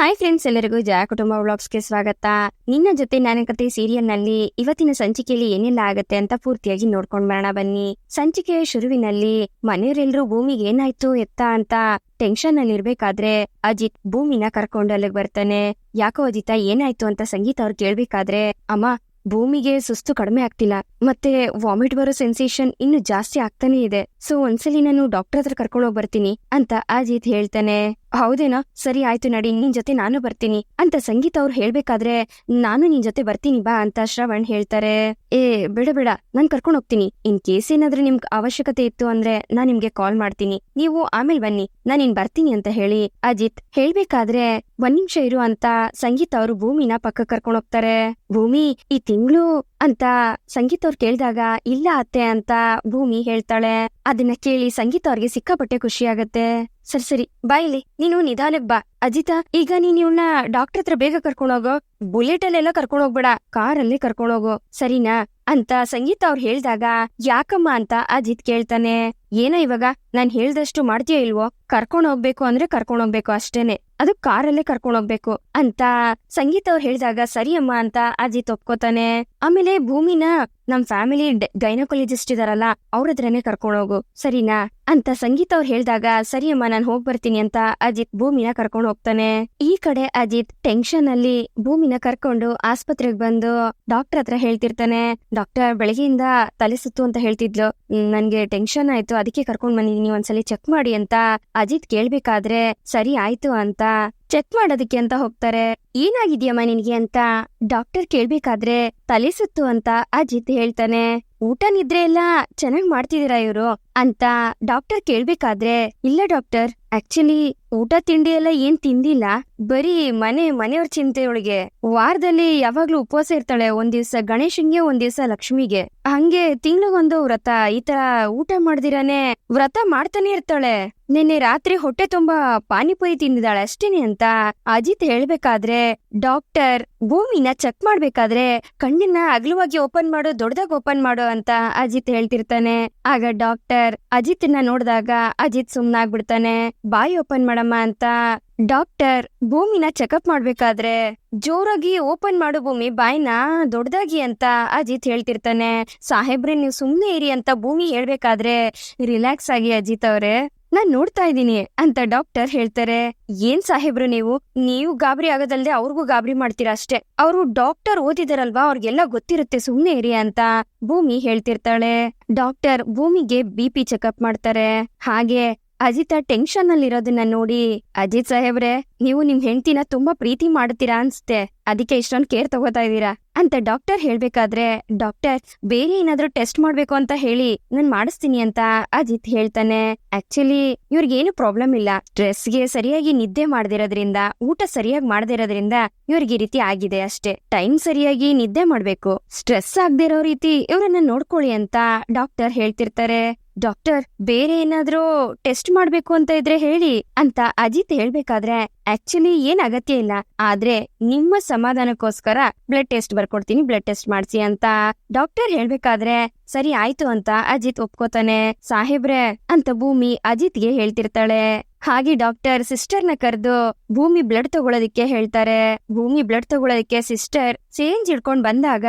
Hi friends, ಎಲ್ಲರಿಗೂ ಜಯ ಕುಟುಂಬ ವ್ಲಾಗ್ಸ್ಗೆ ಸ್ವಾಗತ. ನಿನ್ನ ಜೊತೆ ನನ್ನ ಕತೆ ಸೀರಿಯಲ್ ನಲ್ಲಿ ಇವತ್ತಿನ ಸಂಚಿಕೆಯಲ್ಲಿ ಏನೆಲ್ಲ ಆಗತ್ತೆ ಅಂತ ಪೂರ್ತಿಯಾಗಿ ನೋಡ್ಕೊಂಡ್ ಬರೋಣ ಬನ್ನಿ. ಸಂಚಿಕೆಯ ಶುರುವಿನಲ್ಲಿ ಮನೆಯವರೆಲ್ಲರೂ ಭೂಮಿಗೆ ಏನಾಯ್ತು ಎತ್ತ ಅಂತ ಟೆನ್ಷನ್ ಅಲ್ಲಿ ಇರ್ಬೇಕಾದ್ರೆ ಅಜಿತ್ ಭೂಮಿನ ಕರ್ಕೊಂಡು ಅಲ್ಲಿಗೆ ಬರ್ತಾನೆ. ಯಾಕೋ ಅಜಿತ ಏನಾಯ್ತು ಅಂತ ಸಂಗೀತ ಅವ್ರು ಕೇಳ್ಬೇಕಾದ್ರೆ, ಅಮ್ಮ ಭೂಮಿಗೆ ಸುಸ್ತು ಕಡಿಮೆ ಆಗ್ತಿಲ್ಲ, ಮತ್ತೆ ವಾಮಿಟ್ ಬರೋ ಸೆನ್ಸೇಷನ್ ಇನ್ನು ಜಾಸ್ತಿ ಆಗ್ತಾನೆ ಇದೆ. ಸೊ ಒಂದ್ಸಲಿ ನಾನು ಡಾಕ್ಟರ್ ಹತ್ರ ಕರ್ಕೊಂಡು ಹೋಗಿ ಬರ್ತೀನಿ ಅಂತ ಅಜಿತ್ ಹೇಳ್ತಾನೆ. ಹೌದೇನಾ, ಸರಿ ಆಯ್ತು ನಡಿ, ನಿನ್ ಜೊತೆ ನಾನು ಬರ್ತೀನಿ ಅಂತ ಸಂಗೀತ ಅವ್ರು ಹೇಳ್ಬೇಕಾದ್ರೆ, ನಾನು ನಿನ್ ಜೊತೆ ಬರ್ತೀನಿ ಬಾ ಅಂತ ಶ್ರವಣ್ ಹೇಳ್ತಾರೆ. ಬೇಡ ಬೇಡ, ನಾನ್ ಕರ್ಕೊಂಡ್ ಹೋಗ್ತೀನಿ. ಇನ್ ಕೇಸ್ ಏನಾದ್ರೂ ನಿಮ್ಗೆ ಅವಶ್ಯಕತೆ ಇತ್ತು ಅಂದ್ರೆ ನಾನ್ ನಿಮ್ಗೆ ಕಾಲ್ ಮಾಡ್ತೀನಿ, ನೀವು ಆಮೇಲೆ ಬನ್ನಿ, ನಾನ್ ಇನ್ ಬರ್ತೀನಿ ಅಂತ ಹೇಳಿ ಅಜಿತ್ ಹೇಳ್ಬೇಕಾದ್ರೆ, ಒಂದ್ ನಿಮಿಷ ಇರು ಅಂತ ಸಂಗೀತ ಅವರು ಭೂಮಿನ ಪಕ್ಕ ಕರ್ಕೊಂಡ್ ಹೋಗ್ತಾರೆ. ಭೂಮಿ ಈ ತಿಂಗಳು ಅಂತ ಸಂಗೀತ ಅವ್ರು ಕೇಳಿದಾಗ, ಇಲ್ಲ ಅತ್ತೆ ಅಂತ ಭೂಮಿ ಹೇಳ್ತಾಳೆ. ಅದನ್ನ ಕೇಳಿ ಸಂಗೀತ ಅವ್ರಿಗೆ ಸಿಕ್ಕಾಪಟ್ಟೆ ಖುಷಿ ಆಗತ್ತೆ. ಸರಿ ಬಾಯಿಲಿ, ನೀನು ನಿಧಾನಕ್ ಬಾ. ಅಜಿತ, ಈಗ ನೀನ್ ಇವ್ನ ಡಾಕ್ಟರ್ ಹತ್ರ ಬೇಗ ಕರ್ಕೊಂಡೋಗೋ, ಬುಲೆಟ್ ಅಲ್ಲೆಲ್ಲ ಕರ್ಕೊಂಡೋಗ್ಬೇಡ, ಕಾರಲ್ಲೇ ಕರ್ಕೊಂಡೋಗು, ಸರಿನಾ ಅಂತ ಸಂಗೀತ ಅವ್ರು ಹೇಳ್ದಾಗ, ಯಾಕಮ್ಮ ಅಂತ ಅಜಿತ್ ಕೇಳ್ತಾನೆ. ಏನೋ ಇವಾಗ ನಾನ್ ಹೇಳ್ದಷ್ಟು ಮಾಡ್ತೀಯೋ ಇಲ್ವೋ, ಕರ್ಕೊಂಡ್ ಹೋಗ್ಬೇಕು ಅಂದ್ರೆ ಕರ್ಕೊಂಡ್ ಹೋಗ್ಬೇಕು ಅಷ್ಟೇನೆ, ಅದು ಕಾರಲ್ಲೇ ಕರ್ಕೊಂಡ್ ಹೋಗ್ಬೇಕು ಅಂತ ಸಂಗೀತ ಅವ್ರು ಹೇಳ್ದಾಗ, ಸರಿ ಅಮ್ಮ ಅಂತ ಅಜಿತ್ ಒಪ್ಕೋತಾನೆ. ಆಮೇಲೆ ಭೂಮಿನ ನಮ್ ಫ್ಯಾಮಿಲಿ ಗೈನಕಾಲಜಿಸ್ಟ್ ಇದಾರಲ್ಲ ಅವ್ರ ಹತ್ರನೇ ಕರ್ಕೊಂಡೋಗು, ಸರಿನಾ ಅಂತ ಸಂಗೀತ ಅವ್ರು ಹೇಳ್ದಾಗ, ಸರಿ ಅಮ್ಮ ನಾನ್ ಹೋಗ್ ಬರ್ತೀನಿ ಅಂತ ಅಜಿತ್ ಭೂಮಿನ ಕರ್ಕೊಂಡ್ ಹೋಗ್ತಾನೆ. ಈ ಕಡೆ ಅಜಿತ್ ಟೆನ್ಷನ್ ಅಲ್ಲಿ ಭೂಮಿನ ಕರ್ಕೊಂಡು ಆಸ್ಪತ್ರೆಗೆ ಬಂದು ಡಾಕ್ಟರ್ ಹತ್ರ ಹೇಳ್ತಿರ್ತಾನೆ. ಡಾಕ್ಟರ್ ಬೆಳಗ್ಗೆಯಿಂದ ತಲೆ ಸುತ್ತು ಅಂತ ಹೇಳ್ತಿದ್ಲು, ನನ್ಗೆ ಟೆನ್ಷನ್ ಆಯ್ತು, ಅದಕ್ಕೆ ಕರ್ಕೊಂಡ್ ಬಂದಿದೀನಿ, ಒಂದ್ಸಲಿ ಚೆಕ್ ಮಾಡಿ ಅಂತ ಅಜಿತ್ ಕೇಳ್ಬೇಕಾದ್ರೆ, ಸರಿ ಆಯ್ತು ಅಂತ ಚೆಕ್ ಮಾಡೋದಕ್ಕೆ ಅಂತ ಹೋಗ್ತಾರೆ. ಏನಾಗಿದ್ಯಮ್ಮ ನಿನ್ಗೆ ಅಂತ ಡಾಕ್ಟರ್ ಕೇಳ್ಬೇಕಾದ್ರೆ, ತಲೆ ಸುತ್ತು ಅಂತ ಅಜಿತ್ ಹೇಳ್ತಾನೆ. ಊಟ ನಿದ್ರೆ ಎಲ್ಲ ಚೆನ್ನಾಗ್ ಮಾಡ್ತಿದೀರಾ ಇವ್ರು ಅಂತ ಡಾಕ್ಟರ್ ಕೇಳ್ಬೇಕಾದ್ರೆ, ಇಲ್ಲ ಡಾಕ್ಟರ್, ಆಕ್ಚುಲಿ ಊಟ ತಿಂಡಿ ಎಲ್ಲ ಏನ್ ತಿಂದಿಲ್ಲ, ಬರೀ ಮನೆಯವ್ರ ಚಿಂತೆಯೊಳಗೆ ವಾರದಲ್ಲಿ ಯಾವಾಗ್ಲೂ ಉಪವಾಸ ಇರ್ತಾಳೆ, ಒಂದ್ ದಿವ್ಸ ಗಣೇಶನ್ಗೆ ಒಂದ್ ದಿವ್ಸ ಲಕ್ಷ್ಮಿಗೆ, ಹಂಗೆ ತಿಂಗ್ಳಿಗೊಂದು ವ್ರತ, ಈ ತರ ಊಟ ಮಾಡ್ದಿರಾನೆ ವ್ರತ ಮಾಡ್ತಾನೆ ಇರ್ತಾಳೆ. ನಿನ್ನೆ ರಾತ್ರಿ ಹೊಟ್ಟೆ ತುಂಬಾ ಪಾನಿಪುರಿ ತಿಂದಿದ್ದಾಳೆ ಅಷ್ಟೇನೆ ಅಂತ ಅಜಿತ್ ಹೇಳ್ಬೇಕಾದ್ರೆ, ಡಾಕ್ಟರ್ ಭೂಮಿನ ಚೆಕ್ ಮಾಡ್ಬೇಕಾದ್ರೆ ಕಣ್ಣಿನ ಅಗಲವಾಗಿ ಓಪನ್ ಮಾಡು, ದೊಡ್ಡದಾಗ ಓಪನ್ ಮಾಡು ಅಂತ ಅಜಿತ್ ಹೇಳ್ತಿರ್ತಾನೆ. ಆಗ ಡಾಕ್ಟರ್ ಅಜಿತ್ನ ನೋಡಿದಾಗ ಅಜಿತ್ ಸುಮ್ನಾಗ್ಬಿಡ್ತಾನೆ. ಬಾಯಿ ಓಪನ್ ಮಾಡಮ್ಮ ಅಂತ ಡಾಕ್ಟರ್ ಭೂಮಿನ ಚೆಕಪ್ ಮಾಡ್ಬೇಕಾದ್ರೆ, ಜೋರಾಗಿ ಓಪನ್ ಮಾಡು ಭೂಮಿ ಬಾಯ್ನ ದೊಡ್ಡದಾಗಿ ಅಂತ ಅಜಿತ್ ಹೇಳ್ತಿರ್ತಾನೆ. ಸಾಹೇಬ್ರೆ ನೀವು ಸುಮ್ನೆ ಇರಿ ಅಂತ ಭೂಮಿ ಹೇಳ್ಬೇಕಾದ್ರೆ, ರಿಲ್ಯಾಕ್ಸ್ ಆಗಿ ಅಜಿತ್ ಅವ್ರೆ, ನಾನ್ ನೋಡ್ತಾ ಇದ್ದೀನಿ ಅಂತ ಡಾಕ್ಟರ್ ಹೇಳ್ತಾರೆ. ಏನ್ ಸಾಹೇಬ್ರು ನೀವು ಗಾಬರಿ ಆಗೋದಲ್ದೆ ಅವ್ರಿಗೂ ಗಾಬರಿ ಮಾಡ್ತೀರಾ ಅಷ್ಟೇ, ಅವರು ಡಾಕ್ಟರ್ ಓದಿದಾರಲ್ವಾ, ಅವ್ರಿಗೆಲ್ಲ ಗೊತ್ತಿರುತ್ತೆ, ಸುಮ್ನೆ ಇರಿ ಅಂತ ಭೂಮಿ ಹೇಳ್ತಿರ್ತಾಳೆ. ಡಾಕ್ಟರ್ ಭೂಮಿಗೆ BP ಚೆಕಪ್ ಮಾಡ್ತಾರೆ. ಹಾಗೆ ಅಜಿತ ಟೆನ್ಷನ್ ಅಲ್ಲಿ ಇರೋದನ್ನ ನೋಡಿ, ಅಜಿತ್ ಸಾಹೇಬ್ರೆ ನೀವು ನಿಮ್ ಹೆಂಡತಿನ ತುಂಬಾ ಪ್ರೀತಿ ಮಾಡ್ತೀರಾ ಅನ್ಸುತ್ತೆ, ಅದಕ್ಕೆ ಇಷ್ಟೊಂದು ಕೇರ್ ತಗೋತಾ ಇದೀರಾ ಅಂತ ಡಾಕ್ಟರ್ ಹೇಳ್ಬೇಕಾದ್ರೆ, ಡಾಕ್ಟರ್ ಬೇರೆ ಏನಾದ್ರೂ ಟೆಸ್ಟ್ ಮಾಡ್ಬೇಕು ಅಂತ ಹೇಳಿ ನಾನ್ ಮಾಡಿಸ್ತೀನಿ ಅಂತ ಅಜಿತ್ ಹೇಳ್ತಾನೆ. ಆಕ್ಚುಲಿ ಇವ್ರಿಗೇನು ಪ್ರಾಬ್ಲಮ್ ಇಲ್ಲ, ಸ್ಟ್ರೆಸ್ಗೆ ಸರಿಯಾಗಿ ನಿದ್ದೆ ಮಾಡ್ದಿರೋದ್ರಿಂದ, ಊಟ ಸರಿಯಾಗಿ ಮಾಡ್ದಿರೋದ್ರಿಂದ ಇವ್ರಿಗೆ ಈ ರೀತಿ ಆಗಿದೆ ಅಷ್ಟೇ. ಟೈಮ್ ಸರಿಯಾಗಿ ನಿದ್ದೆ ಮಾಡ್ಬೇಕು, ಸ್ಟ್ರೆಸ್ ಆಗದಿರೋ ರೀತಿ ಇವ್ರನ್ನ ನೋಡ್ಕೊಳ್ಳಿ ಅಂತ ಡಾಕ್ಟರ್ ಹೇಳ್ತಿರ್ತಾರೆ. ಡಾಕ್ಟರ್ ಬೇರೆ ಏನಾದ್ರೂ ಟೆಸ್ಟ್ ಮಾಡ್ಬೇಕು ಅಂತ ಇದ್ರೆ ಹೇಳಿ ಅಂತ ಅಜಿತ್ ಹೇಳ್ಬೇಕಾದ್ರೆ, ಆಕ್ಚುಲಿ ಏನ್ ಅಗತ್ಯ ಇಲ್ಲ, ಆದ್ರೆ ನಿಮ್ಮ ಸಮಾಧಾನಕ್ಕೋಸ್ಕರ ಬ್ಲಡ್ ಟೆಸ್ಟ್ ಬರ್ಕೊಡ್ತೀನಿ, ಬ್ಲಡ್ ಟೆಸ್ಟ್ ಮಾಡ್ಸಿ ಅಂತ ಡಾಕ್ಟರ್ ಹೇಳ್ಬೇಕಾದ್ರೆ, ಸರಿ ಆಯ್ತು ಅಂತ ಅಜಿತ್ ಒಪ್ಕೋತಾನೆ. ಸಾಹೇಬ್ರೆ ಅಂತ ಭೂಮಿ ಅಜಿತ್ಗೆ ಹೇಳ್ತಿರ್ತಾಳೆ. ಹಾಗೆ ಡಾಕ್ಟರ್ ಸಿಸ್ಟರ್ನ ಕರೆದು ಭೂಮಿ ಬ್ಲಡ್ ತಗೊಳೋದಿಕ್ಕೆ ಹೇಳ್ತಾರೆ. ಭೂಮಿ ಬ್ಲಡ್ ತಗೊಳೋದಿಕ್ಕೆ ಸಿಸ್ಟರ್ ಚೇಂಜ್ ಇಡ್ಕೊಂಡ್ ಬಂದಾಗ,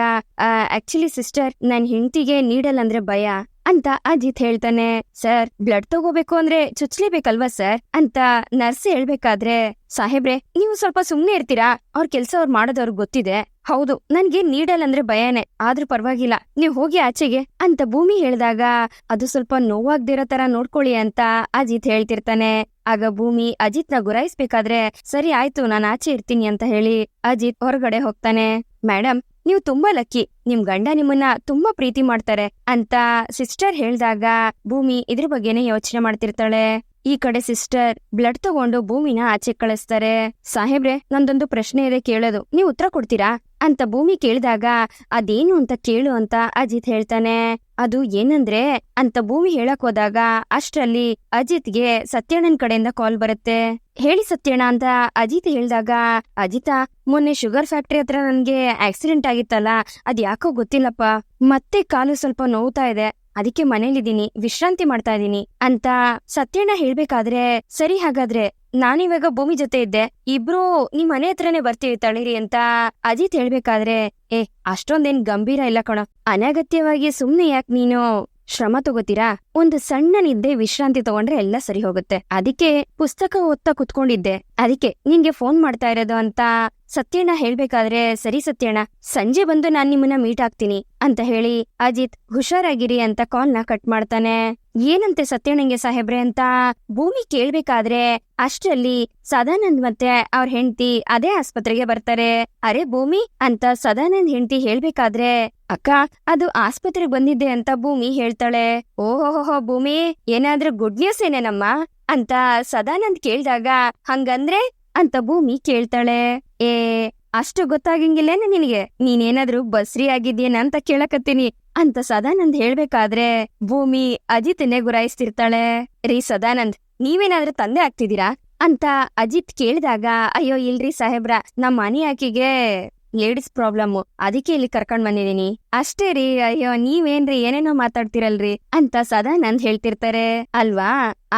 ಆಕ್ಚುಲಿ ಸಿಸ್ಟರ್ ನನ್ ಹೆಂಡತಿಗೆ ನೀಡಲ್ ಅಂದ್ರೆ ಭಯ ಅಂತ ಅಜಿತ್ ಹೇಳ್ತಾನೆ. ಸರ್ ಬ್ಲಡ್ ತಗೋಬೇಕು ಅಂದ್ರೆ ಚುಚ್ಲೇಬೇಕಲ್ವಾ ಸರ್ ಅಂತ ನರ್ಸ್ ಹೇಳ್ಬೇಕಾದ್ರೆ, ಸಾಹೇಬ್ರೆ ನೀವು ಸ್ವಲ್ಪ ಸುಮ್ನೆ ಇರ್ತೀರಾ, ಅವ್ರ ಕೆಲ್ಸ ಅವ್ರು ಮಾಡೋದವ್ರಿಗೆ ಗೊತ್ತಿದೆ. ಹೌದು ನನ್ಗೆ ನೀಡಲ್ ಅಂದ್ರೆ ಭಯನೇ, ಆದ್ರೂ ಪರವಾಗಿಲ್ಲ ನೀವ್ ಹೋಗಿ ಆಚೆಗೆ ಅಂತ ಭೂಮಿ ಹೇಳಿದಾಗ, ಅದು ಸ್ವಲ್ಪ ನೋವಾಗ್ದಿರೋ ತರ ನೋಡ್ಕೊಳ್ಳಿ ಅಂತ ಅಜಿತ್ ಹೇಳ್ತಿರ್ತಾನೆ. ಆಗ ಭೂಮಿ ಅಜಿತ್ನ ಗುರಾಯಿಸ್ಬೇಕಾದ್ರೆ, ಸರಿ ಆಯ್ತು ನಾನ್ ಆಚೆ ಇರ್ತೀನಿ ಅಂತ ಹೇಳಿ ಅಜಿತ್ ಹೊರಗಡೆ ಹೋಗ್ತಾನೆ. ಮೇಡಮ್ ನೀವು ತುಂಬಾ ಲಕ್ಕಿ, ನಿಮ್ ಗಂಡ ನಿಮ್ಮನ್ನ ತುಂಬಾ ಪ್ರೀತಿ ಮಾಡ್ತಾರೆ ಅಂತ ಸಿಸ್ಟರ್ ಹೇಳ್ದಾಗ, ಭೂಮಿ ಇದ್ರ ಬಗ್ಗೆನೇ ಯೋಚನೆ ಮಾಡ್ತಿರ್ತಾಳೆ. ಈ ಕಡೆ ಸಿಸ್ಟರ್ ಬ್ಲಡ್ ತಗೊಂಡು ಭೂಮಿನ ಆಚೆ ಕಳಿಸ್ತಾರೆ. ಸಾಹೇಬ್ರೆ ನಂದೊಂದು ಪ್ರಶ್ನೆ ಇದೆ, ಕೇಳೋದು, ನೀವು ಉತ್ತರ ಕೊಡ್ತೀರಾ ಅಂತ ಭೂಮಿ ಕೇಳಿದಾಗ, ಅದೇನು ಅಂತ ಕೇಳು ಅಂತ ಅಜಿತ್ ಹೇಳ್ತಾನೆ. ಅದು ಏನಂದ್ರೆ ಅಂತ ಭೂಮಿ ಹೇಳಕ್ ಹೋದಾಗ ಅಷ್ಟ್ರಲ್ಲಿ ಅಜಿತ್ಗೆ ಸತ್ಯಣ್ಣನ್ ಕಡೆಯಿಂದ ಕಾಲ್ ಬರುತ್ತೆ. ಹೇಳಿ ಸತ್ಯಣ್ಣ ಅಂತ ಅಜಿತ್ ಹೇಳ್ದಾಗ, ಅಜಿತ ಮೊನ್ನೆ ಶುಗರ್ ಫ್ಯಾಕ್ಟ್ರಿ ಹತ್ರ ನನ್ಗೆ ಆಕ್ಸಿಡೆಂಟ್ ಆಗಿತ್ತಲ್ಲ, ಅದ್ ಯಾಕೋ ಗೊತ್ತಿಲ್ಲಪ್ಪ, ಮತ್ತೆ ಕಾಲು ಸ್ವಲ್ಪ ನೋವ್ತಾ ಇದೆ, ಅದಕ್ಕೆ ಮನೇಲಿದ್ದೀನಿ, ವಿಶ್ರಾಂತಿ ಮಾಡ್ತಾ ಇದೀನಿ ಅಂತ ಸತ್ಯಣ್ಣ ಹೇಳ್ಬೇಕಾದ್ರೆ, ಸರಿ ಹಾಗಾದ್ರೆ ನಾನಿವಾಗ ಭೂಮಿ ಜೊತೆ ಇದ್ದೆ, ಇಬ್ರು ನಿಮ್ ಮನೆ ಹತ್ರನೇ ಬರ್ತೀವಿ ತಳೀರಿ ಅಂತ ಅಜಿತ್ ಹೇಳ್ಬೇಕಾದ್ರೆ, ಅಷ್ಟೊಂದೇನ್ ಗಂಭೀರ ಇಲ್ಲ ಕಣೋ, ಅನಗತ್ಯವಾಗಿ ಸುಮ್ನೆ ಯಾಕೆ ನೀನು ಶ್ರಮ ತಗೋತೀರಾ? ಒಂದು ಸಣ್ಣ ನಿದ್ದೆ ವಿಶ್ರಾಂತಿ ತಗೊಂಡ್ರೆ ಎಲ್ಲ ಸರಿ ಹೋಗುತ್ತೆ. ಅದಕ್ಕೆ ಪುಸ್ತಕ ಓದ್ತಾ ಕುತ್ಕೊಂಡಿದ್ದೆ, ಅದಕ್ಕೆ ನಿನ್ಗೆ ಫೋನ್ ಮಾಡ್ತಾ ಇರೋದು ಅಂತ ಸತ್ಯಣ್ಣ ಹೇಳ್ಬೇಕಾದ್ರೆ, ಸರಿ ಸತ್ಯಣ್ಣ, ಸಂಜೆ ಬಂದು ನಾನ್ ನಿಮ್ಮನ್ನ ಮೀಟ್ ಆಗ್ತೀನಿ ಅಂತ ಹೇಳಿ ಅಜಿತ್ ಹುಷಾರಾಗಿರಿ ಅಂತ ಕಾಲ್ನ ಕಟ್ ಮಾಡ್ತಾನೆ. ಏನಂತೆ ಸತ್ಯಣ್ಣಂಗೆ ಸಾಹೇಬ್ರೆ ಅಂತ ಭೂಮಿ ಕೇಳ್ಬೇಕಾದ್ರೆ ಅಷ್ಟರಲ್ಲಿ ಸದಾನಂದ್ ಮತ್ತೆ ಅವ್ರ ಹೆಂಡತಿ ಅದೇ ಆಸ್ಪತ್ರೆಗೆ ಬರ್ತಾರೆ. ಅರೆ ಭೂಮಿ ಅಂತ ಸದಾನಂದ್ ಹೆಂಡತಿ ಹೇಳ್ಬೇಕಾದ್ರೆ, ಅಕ್ಕ ಅದು ಆಸ್ಪತ್ರೆಗೆ ಬಂದಿದ್ದೆ ಅಂತ ಭೂಮಿ ಹೇಳ್ತಾಳೆ. ಓಹೋಹೋ ಭೂಮಿ, ಏನಾದ್ರೂ ಗುಡ್ ನ್ಯೂಸ್ ಏನೇನಮ್ಮ ಅಂತ ಸದಾನಂದ್ ಕೇಳ್ದಾಗ, ಹಂಗಂದ್ರೆ ಅಂತ ಭೂಮಿ ಕೇಳ್ತಾಳೆ. ಅಷ್ಟು ಗೊತ್ತಾಗಂಗಿಲ್ಲೇನ ನಿನಗೆ? ನೀನೇನಾದ್ರೂ ಬಸ್ರಿ ಆಗಿದ್ಯೇನ ಅಂತ ಕೇಳಕತ್ತೀನಿ ಅಂತ ಸದಾನಂದ್ ಹೇಳ್ಬೇಕಾದ್ರೆ ಭೂಮಿ ಅಜಿತ್ನೇ ಗುರಾಯಿಸ್ತಿರ್ತಾಳೆ. ರೀ ಸದಾನಂದ್, ನೀವೇನಾದ್ರೂ ತಂದೆ ಆಗ್ತಿದ್ದೀರಾ ಅಂತ ಅಜಿತ್ ಕೇಳಿದಾಗ, ಅಯ್ಯೋ ಇಲ್ರಿ ಸಾಹೇಬ್ರ, ನಮ್ಮ ಮನೆ ಆಕಿಗೆ ಲೇಡೀಸ್ ಪ್ರಾಬ್ಲಮ್, ಅದಕ್ಕೆ ಇಲ್ಲಿ ಕರ್ಕೊಂಡ್ ಬಂದಿದೀನಿ ಅಷ್ಟೇ ರೀ. ಅಯ್ಯೋ ನೀವೇನ್ರಿ ಏನೇನೋ ಮಾತಾಡ್ತಿರಲ್ರಿ ಅಂತ ಸದಾನಂದ್ ಹೇಳ್ತಿರ್ತಾರೆ. ಅಲ್ವಾ,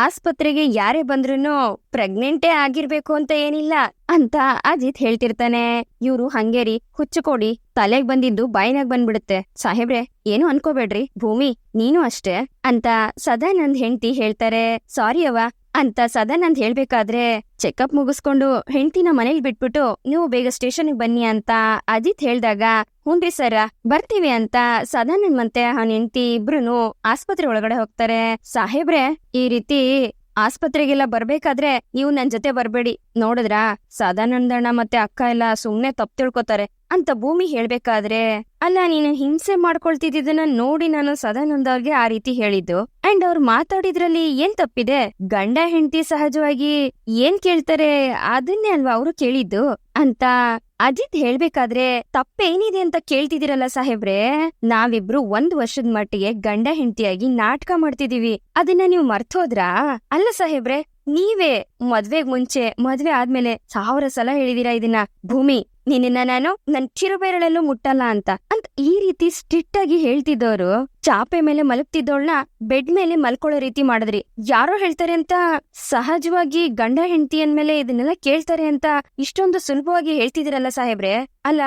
ಆಸ್ಪತ್ರೆಗೆ ಯಾರೇ ಬಂದ್ರೂನು ಪ್ರೆಗ್ನೆಂಟೇ ಆಗಿರ್ಬೇಕು ಅಂತ ಏನಿಲ್ಲ ಅಂತ ಅಜಿತ್ ಹೇಳ್ತಿರ್ತಾನೆ. ಇವ್ರು ಹಂಗೇರಿ ಹುಚ್ಚುಕೊಡಿ, ತಲೆಗ್ ಬಂದಿದ್ದು ಬಾಯಿನಾಗ್ ಬಂದ್ಬಿಡುತ್ತೆ. ಸಾಹೇಬ್ರೆ ಏನು ಅನ್ಕೋಬೇಡ್ರಿ, ಭೂಮಿ ನೀನು ಅಷ್ಟೇ ಅಂತ ಸದಾನಂದ್ ಹೆಂಡತಿ ಹೇಳ್ತಾರೆ. ಸಾರಿ ಅವ್ವ ಅಂತ ಸದಾನಂದ್ ಹೇಳ್ಬೇಕಾದ್ರೆ, ಚೆಕಪ್ ಮುಗಿಸ್ಕೊಂಡು ಹೆಂಡತಿನ ಮನೇಲಿ ಬಿಟ್ಬಿಟ್ಟು ನೀವು ಬೇಗ ಸ್ಟೇಷನ್ಗೆ ಬನ್ನಿ ಅಂತ ಅಜಿತ್ ಹೇಳ್ದಾಗ, ಹ್ಞೂನ್ರಿ ಸರ ಬರ್ತೀವಿ ಅಂತ ಸದಾನಂದ್ ಮತ್ತೆ ಅವನ ಹೆಂಡತಿ ಇಬ್ರುನು ಆಸ್ಪತ್ರೆ ಒಳಗಡೆ ಹೋಗ್ತಾರೆ. ಸಾಹೇಬ್ರೆ, ಈ ರೀತಿ ಆಸ್ಪತ್ರೆಗೆಲ್ಲ ಬರ್ಬೇಕಾದ್ರೆ ನೀವು ನನ್ ಜೊತೆ ಬರ್ಬೇಡಿ, ನೋಡಿದ್ರಾ ಸದಾನಂದಣ್ಣ ಮತ್ತೆ ಅಕ್ಕ ಎಲ್ಲ ಸುಮ್ನೆ ತಪ್ಪು ತಿಳ್ಕೊತಾರೆ ಅಂತ ಭೂಮಿ ಹೇಳ್ಬೇಕಾದ್ರೆ, ಅಲ್ಲ ನೀನು ಹಿಂಸೆ ಮಾಡ್ಕೊಳ್ತಿದ್ದನ್ನ ನೋಡಿ ನಾನು ಸದಾನಂದ ಅವ್ರಿಗೆ ಆ ರೀತಿ ಹೇಳಿದ್ದು. ಅಂಡ್ ಅವ್ರು ಮಾತಾಡಿದ್ರಲ್ಲಿ ಏನ್ ತಪ್ಪಿದೆ? ಗಂಡ ಹೆಂಡತಿ ಸಹಜವಾಗಿ ಏನ್ ಕೇಳ್ತಾರೆ ಅದನ್ನೇ ಅಲ್ವಾ ಅವರು ಕೇಳಿದ್ದು ಅಂತ ಅಜಿತ್ ಹೇಳ್ಬೇಕಾದ್ರೆ, ತಪ್ಪೇನಿದೆ ಅಂತ ಕೇಳ್ತಿದಿರಲ್ಲ ಸಾಹೇಬ್ರೆ, ನಾವಿಬ್ರು 1 ವರ್ಷದ ಮಟ್ಟಿಗೆ ಗಂಡ ಹೆಂಡತಿಯಾಗಿ ನಾಟಕ ಮಾಡ್ತಿದೀವಿ, ಅದನ್ನ ನೀವು ಮರ್ತೋದ್ರಾ? ಅಲ್ಲ ಸಾಹೇಬ್ರೆ, ನೀವೇ ಮದ್ವೆಗ್ ಮುಂಚೆ ಮದ್ವೆ ಆದ್ಮೇಲೆ 1000 ಸಲ ಹೇಳಿದೀರಾ ಇದನ್ನ. ಭೂಮಿ, ನಿನ್ನ ನಾನು ನನ್ ಕಿರುಬೆರಳಲ್ಲೂ ಮುಟ್ಟಲ್ಲ ಅಂತ ಈ ರೀತಿ ಸ್ಟ್ರಿಕ್ಟ್ ಆಗಿ ಹೇಳ್ತಿದ್ದವ್ರು ಚಾಪೆ ಮೇಲೆ ಮಲಗ್ತಿದ್ದೋಳ್ನ ಬೆಡ್ ಮೇಲೆ ಮಲ್ಕೊಳ್ಳೋ ರೀತಿ ಮಾಡಿದ್ರಿ. ಯಾರೋ ಹೇಳ್ತಾರೆ ಅಂತ ಸಹಜವಾಗಿ ಗಂಡ ಹೆಂಡತಿ ಅಂದ್ಮೇಲೆ ಇದನ್ನೆಲ್ಲ ಕೇಳ್ತಾರೆ ಅಂತ ಇಷ್ಟೊಂದು ಸುಲಭವಾಗಿ ಹೇಳ್ತಿದಿರಲ್ಲ ಸಾಹೇಬ್ರೆ. ಅಲ್ಲ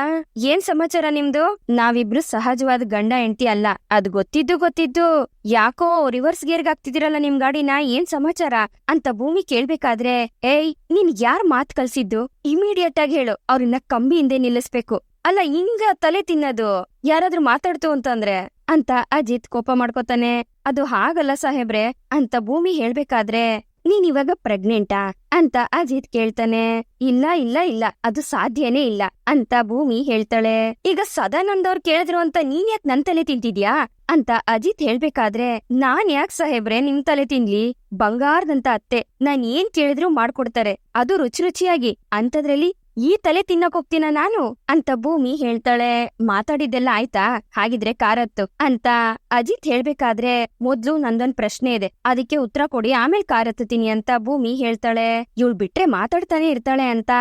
ಏನ್ ಸಮಾಚಾರ ನಿಮ್ದು? ನಾವಿಬ್ರು ಸಹಜವಾದ ಗಂಡ ಹೆಂಡತಿ ಅಲ್ಲ, ಅದ್ ಗೊತ್ತಿದ್ದು ಯಾಕೋ ರಿವರ್ಸ್ ಗೇರ್ಗ್ ಆಗ್ತಿದಿರಲ್ಲ ನಿಮ್ ಗಾಡಿನ, ಏನ್ ಸಮಾಚಾರ ಅಂತ ಭೂಮಿ ಕೇಳ್ಬೇಕಾದ್ರೆ, ಏಯ್ ನೀನ್ ಯಾರ್ ಮಾತ್ ಕಲ್ಸಿದ್ದು? ಇಮಿಡಿಯೇಟ್ ಆಗಿ ಹೇಳು, ಅವ್ರನ್ನ ಕಂಬಿ ಹಿಂದೆ ನಿಲ್ಲಿಸ್ಬೇಕು. ಅಲ್ಲ ಹಿಂಗ ತಲೆ ತಿನ್ನೋದು ಯಾರಾದ್ರೂ ಮಾತಾಡ್ತು ಅಂತಂದ್ರೆ ಅಂತ ಅಜಿತ್ ಕೋಪ ಮಾಡ್ಕೋತಾನೆ. ಅದು ಹಾಗಲ್ಲ ಸಾಹೇಬ್ರೆ ಅಂತ ಭೂಮಿ ಹೇಳ್ಬೇಕಾದ್ರೆ, ನೀನ್ ಇವಾಗ ಪ್ರೆಗ್ನೆಂಟಾ ಅಂತ ಅಜಿತ್ ಕೇಳ್ತಾನೆ. ಇಲ್ಲ ಇಲ್ಲ ಇಲ್ಲ, ಅದು ಸಾಧ್ಯನೇ ಇಲ್ಲ ಅಂತ ಭೂಮಿ ಹೇಳ್ತಾಳೆ. ಈಗ ಸದಾನಂದ್ ಅವ್ರು ಕೇಳಿದ್ರು ಅಂತ ನೀನ್ ಯಾಕೆ ನನ್ ತಲೆ ತಿಂತಿದ್ಯಾ ಅಂತ ಅಜಿತ್ ಹೇಳ್ಬೇಕಾದ್ರೆ, ನಾನ್ ಯಾಕೆ ಸಾಹೇಬ್ರೆ ನಿಮ್ ತಲೆ ತಿನ್ಲಿ? ಬಂಗಾರದಂತ ಅತ್ತೆ, ನಾನ್ ಏನ್ ಕೇಳಿದ್ರು ಮಾಡ್ಕೊಡ್ತಾರೆ, ಅದು ರುಚಿ ರುಚಿಯಾಗಿ, ಅಂತದ್ರಲ್ಲಿ ಈ ತಲೆ ತಿನ್ನಕ್ ಹೋಗ್ತೀನ ನಾನು ಅಂತ ಭೂಮಿ ಹೇಳ್ತಾಳೆ. ಮಾತಾಡಿದ್ದೆಲ್ಲ ಆಯ್ತಾ? ಹಾಗಿದ್ರೆ ಕಾರತ್ತು ಅಂತ ಅಜಿತ್ ಹೇಳ್ಬೇಕಾದ್ರೆ, ಮೊದ್ಲು ನಂದೊಂದ್ ಪ್ರಶ್ನೆ ಇದೆ, ಅದಕ್ಕೆ ಉತ್ತರ ಕೊಡಿ, ಆಮೇಲೆ ಕಾರತ್ತೀನಿ ಅಂತ ಭೂಮಿ ಹೇಳ್ತಾಳೆ. ಇವಳು ಬಿಟ್ರೆ ಮಾತಾಡ್ತಾನೆ ಇರ್ತಾಳೆ ಅಂತ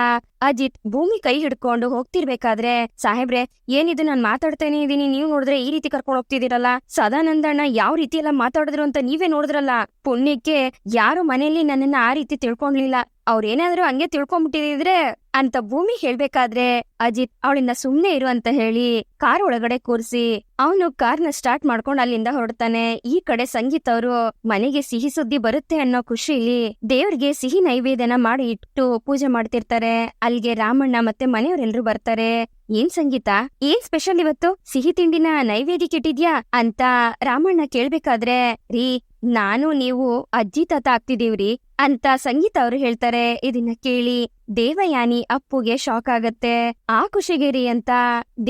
ಅಜಿತ್ ಭೂಮಿ ಕೈ ಹಿಡ್ಕೊಂಡು ಹೋಗ್ತಿರ್ಬೇಕಾದ್ರೆ, ಸಾಹೇಬ್ರೆ ಏನಿದು, ನಾನ್ ಮಾತಾಡ್ತಾನೆ ಇದೀನಿ, ನೀವ್ ನೋಡಿದ್ರೆ ಈ ರೀತಿ ಕರ್ಕೊಂಡ್ ಹೋಗ್ತಿದ್ದೀರಲ್ಲ, ಸದಾನಂದಣ್ಣ ಯಾವ ರೀತಿ ಎಲ್ಲ ಮಾತಾಡಿದ್ರು ಅಂತ ನೀವೇ ನೋಡಿದ್ರಲ್ಲ, ಪುಣ್ಯಕ್ಕೆ ಯಾರು ಮನೆಯಲ್ಲಿ ನನ್ನನ್ನ ಆ ರೀತಿ ತಿಳ್ಕೊಂಡ್ಲಿಲ್ಲ, ಅವ್ರೇನಾದ್ರೂ ಹಂಗೆ ತಿಳ್ಕೊಂಡ್ಬಿಟ್ಟಿದ್ರೆ ಅಂತ ಭೂಮಿ ಹೇಳ್ಬೇಕಾದ್ರೆ, ಅಜಿತ್ ಅವಳಿಂದ ಸುಮ್ನೆ ಇರು ಅಂತ ಹೇಳಿ ಕಾರ್ ಒಳಗಡೆ ಕೂರ್ಸಿ ಅವನು ಕಾರ್ನ ಸ್ಟಾರ್ಟ್ ಮಾಡ್ಕೊಂಡು ಅಲ್ಲಿಂದ ಹೊರಡ್ತಾನೆ. ಈ ಕಡೆ ಸಂಗೀತ್ ಅವರು ಮನೆಗೆ ಸಿಹಿ ಸುದ್ದಿ ಬರುತ್ತೆ ಅನ್ನೋ ಖುಷಿಲಿ ದೇವ್ರಿಗೆ ಸಿಹಿ ನೈವೇದ್ಯನ ಮಾಡಿ ಇಟ್ಟು ಪೂಜೆ ಮಾಡ್ತಿರ್ತಾರೆ. ಅಲ್ಲಿಗೆ ರಾಮಣ್ಣ ಮತ್ತೆ ಮನೆಯವರೆಲ್ರು ಬರ್ತಾರೆ. ಏನ್ ಸಂಗೀತ, ಏನ್ ಸ್ಪೆಷಲ್ ಇವತ್ತು? ಸಿಹಿ ತಿಂಡಿನ ನೈವೇದ್ಯಕ್ಕೆ ಇಟ್ಟಿದ್ಯಾ ಅಂತ ರಾಮಣ್ಣ ಕೇಳ್ಬೇಕಾದ್ರೆ, ರೀ ನಾನು ನೀವು ಅಜ್ಜಿ ತಾತ ಆಗ್ತಿದೀವ್ರಿ ಅಂತ ಸಂಗೀತ ಅವ್ರು ಹೇಳ್ತಾರೆ. ಇದನ್ನ ಕೇಳಿ ದೇವಯಾನಿ ಅಪ್ಪುಗೆ ಶಾಕ್ ಆಗತ್ತೆ. ಆ ಖುಷಿಗಿರಿ ಅಂತ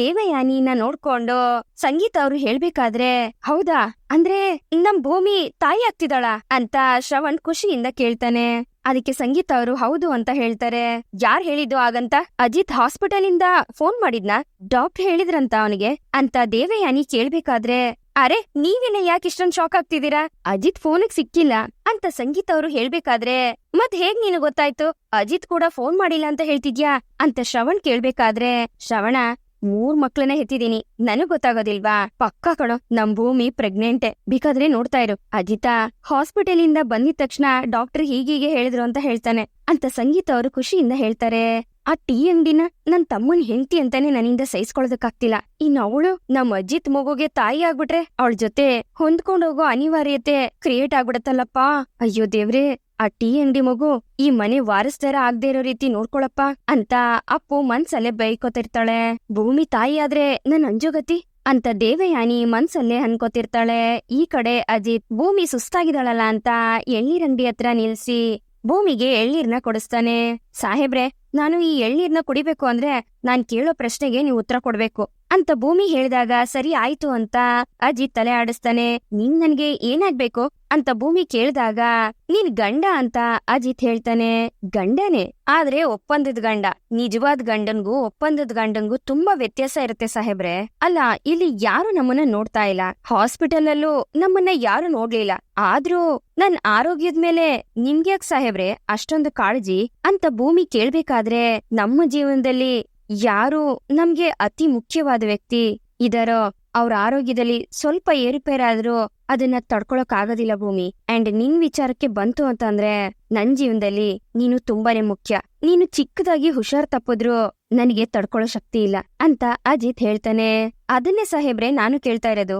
ದೇವಯಾನಿನ ನೋಡ್ಕೊಂಡು ಸಂಗೀತ ಅವ್ರು ಹೇಳ್ಬೇಕಾದ್ರೆ, ಹೌದಾ ಅಂದ್ರೆ ನಮ್ ಭೂಮಿ ತಾಯಿ ಆಗ್ತಿದಾಳ ಅಂತ ಶ್ರವಣ್ ಖುಷಿಯಿಂದ ಕೇಳ್ತಾನೆ. ಅದಕ್ಕೆ ಸಂಗೀತ ಅವರು ಹೌದು ಅಂತ ಹೇಳ್ತಾರೆ. ಯಾರ್ ಹೇಳಿದ್ದು ಆಗಂತ? ಅಜಿತ್ ಹಾಸ್ಪಿಟಲ್ ಇಂದ ಫೋನ್ ಮಾಡಿದ್ನ, ಡಾಕ್ಟರ್ ಹೇಳಿದ್ರಂತ ಅವನಿಗೆ ಅಂತ ದೇವಯಾನಿ ಕೇಳ್ಬೇಕಾದ್ರೆ, ಅರೆ ನೀವೆಲ್ಲ ಯಾಕೆ ಇಷ್ಟೊಂದ್ ಶಾಕ್ ಆಗ್ತಿದ್ದೀರಾ? ಅಜಿತ್ ಫೋನಿಗ್ ಸಿಕ್ಕಿಲ್ಲ ಅಂತ ಸಂಗೀತ ಅವರು ಹೇಳ್ಬೇಕಾದ್ರೆ, ಮತ್ ಹೇಗ್ ನೀನು ಗೊತ್ತಾಯ್ತು? ಅಜಿತ್ ಕೂಡ ಫೋನ್ ಮಾಡಿಲ್ಲ ಅಂತ ಹೇಳ್ತಿದ್ಯಾ ಅಂತ ಶ್ರವಣ್ ಕೇಳ್ಬೇಕಾದ್ರೆ, ಶ್ರವಣ 3 ಮಕ್ಳನ್ನ ಹೆತ್ತಿದೀನಿ, ನನಗ್ ಗೊತ್ತಾಗೋದಿಲ್ವಾ? ಪಕ್ಕಾ ಕಣೋ, ನಮ್ ಭೂಮಿ ಪ್ರೆಗ್ನೆಂಟೆ. ಬೇಕಾದ್ರೆ ನೋಡ್ತಾ ಇರು. ಅಜಿತಾ ಹಾಸ್ಪಿಟಲ್ ಇಂದ ಬಂದಿದ ತಕ್ಷಣ ಡಾಕ್ಟರ್ ಹೀಗೀಗೆ ಹೇಳಿದ್ರು ಅಂತ ಹೇಳ್ತಾನೆ ಅಂತ ಸಂಗೀತ ಅವರು ಖುಷಿಯಿಂದ ಹೇಳ್ತಾರೆ. ಆ ಟೀ ಅಂಗಡಿನ ನನ್ ತಮ್ಮನ್ ಹೆಂಡತಿ ಅಂತಾನೆ ನನ್ನಿಂದ ಸಹಿಸ್ಕೊಳೋದಕ್ಕಾಗ್ತಿಲ್ಲ. ಇನ್ ಅವಳು ನಮ್ ಅಜಿತ್ ಮಗುಗೆ ತಾಯಿ ಆಗ್ಬಿಟ್ರೆ ಅವಳ ಜೊತೆ ಹೊಂದ್ಕೊಂಡ್ ಹೋಗೋ ಅನಿವಾರ್ಯತೆ ಕ್ರಿಯೇಟ್ ಆಗ್ಬಿಡತ್ತಲ್ಲಪ್ಪ. ಅಯ್ಯೋ ದೇವ್ರೇ, ಆ ಟೀ ಅಂಗಡಿ ಮಗು ಈ ಮನೆ ವಾರಸ್ದಾರ ಆಗದೆ ಇರೋ ರೀತಿ ನೋಡ್ಕೊಳಪ್ಪ ಅಂತ ಅಪ್ಪು ಮನ್ಸಲ್ಲೇ ಬೈಕೋತಿರ್ತಾಳೆ. ಭೂಮಿ ತಾಯಿ ಆದ್ರೆ ನನ್ ಅಂಜುಗತಿ ಅಂತ ದೇವಯಾನಿ ಮನ್ಸಲ್ಲೇ ಅನ್ಕೋತಿರ್ತಾಳೆ. ಈ ಕಡೆ ಅಜಿತ್ ಭೂಮಿ ಸುಸ್ತಾಗಿದ್ದಾಳಲ್ಲ ಅಂತ ಎಳ್ನೀರಂಗಡಿ ಹತ್ರ ನಿಲ್ಸಿ ಭೂಮಿಗೆ ಎಳ್ನೀರ್ನ ಕೊಡಿಸ್ತಾನೆ. ಸಾಹೇಬ್ರೆ, ನಾನು ಈ ಎಳ್ನೀರ್ನ ಕುಡಿಬೇಕು ಅಂದ್ರೆ ನಾನ್ ಕೇಳೋ ಪ್ರಶ್ನೆಗೆ ನೀವು ಉತ್ತರ ಕೊಡ್ಬೇಕು ಅಂತ ಭೂಮಿ ಹೇಳಿದಾಗ ಸರಿ ಆಯ್ತು ಅಂತ ಅಜಿತ್ ತಲೆ ಆಡಿಸ್ತಾನೆ. ನೀನ್ ನನ್ಗೆ ಏನಾಗ್ಬೇಕು ಅಂತ ಭೂಮಿ ಕೇಳಿದಾಗ ನೀನ್ ಗಂಡ ಅಂತ ಅಜಿತ್ ಹೇಳ್ತಾನೆ. ಗಂಡನೇ, ಆದ್ರೆ ಒಪ್ಪಂದದ ಗಂಡ. ನಿಜವಾದ ಗಂಡನ್ಗೂ ಒಪ್ಪಂದದ ಗಂಡನ್ಗೂ ತುಂಬಾ ವ್ಯತ್ಯಾಸ ಇರುತ್ತೆ ಸಾಹೇಬ್ರೆ. ಅಲ್ಲ, ಇಲ್ಲಿ ಯಾರು ನಮ್ಮನ್ನ ನೋಡ್ತಾ ಇಲ್ಲ, ಹಾಸ್ಪಿಟಲ್ ಅಲ್ಲೂ ನಮ್ಮನ್ನ ಯಾರು ನೋಡ್ಲಿಲ್ಲ, ಆದ್ರೂ ನನ್ ಆರೋಗ್ಯದ ಮೇಲೆ ನಿಮ್ಗ್ಯಾಕ್ ಸಾಹೇಬ್ರೆ ಅಷ್ಟೊಂದು ಕಾಳಜಿ ಅಂತ ಭೂಮಿ ಕೇಳ್ಬೇಕಾದ್ರೆ ನಮ್ಮ ಜೀವನದಲ್ಲಿ ಯಾರು ನಮ್ಗೆ ಅತಿ ಮುಖ್ಯವಾದ ವ್ಯಕ್ತಿ ಇದಾರೋ ಅವ್ರ ಆರೋಗ್ಯದಲ್ಲಿ ಸ್ವಲ್ಪ ಏರುಪೇರಾದ್ರೂ ಅದನ್ನ ತಡ್ಕೊಳಕ್ ಆಗೋದಿಲ್ಲ ಭೂಮಿ. ಅಂಡ್ ನಿನ್ ವಿಚಾರಕ್ಕೆ ಬಂತು ಅಂತಂದ್ರೆ ನನ್ ಜೀವನದಲ್ಲಿ ನೀನು ತುಂಬಾನೇ ಮುಖ್ಯ. ನೀನು ಚಿಕ್ಕದಾಗಿ ಹುಷಾರ್ ತಪ್ಪಿದ್ರು ನನಗೆ ತಡ್ಕೊಳ್ಳೋ ಶಕ್ತಿ ಇಲ್ಲ ಅಂತ ಅಜಿತ್ ಹೇಳ್ತಾನೆ. ಅದನ್ನೇ ಸಾಹೇಬ್ರೆ ನಾನು ಕೇಳ್ತಾ ಇರೋದು,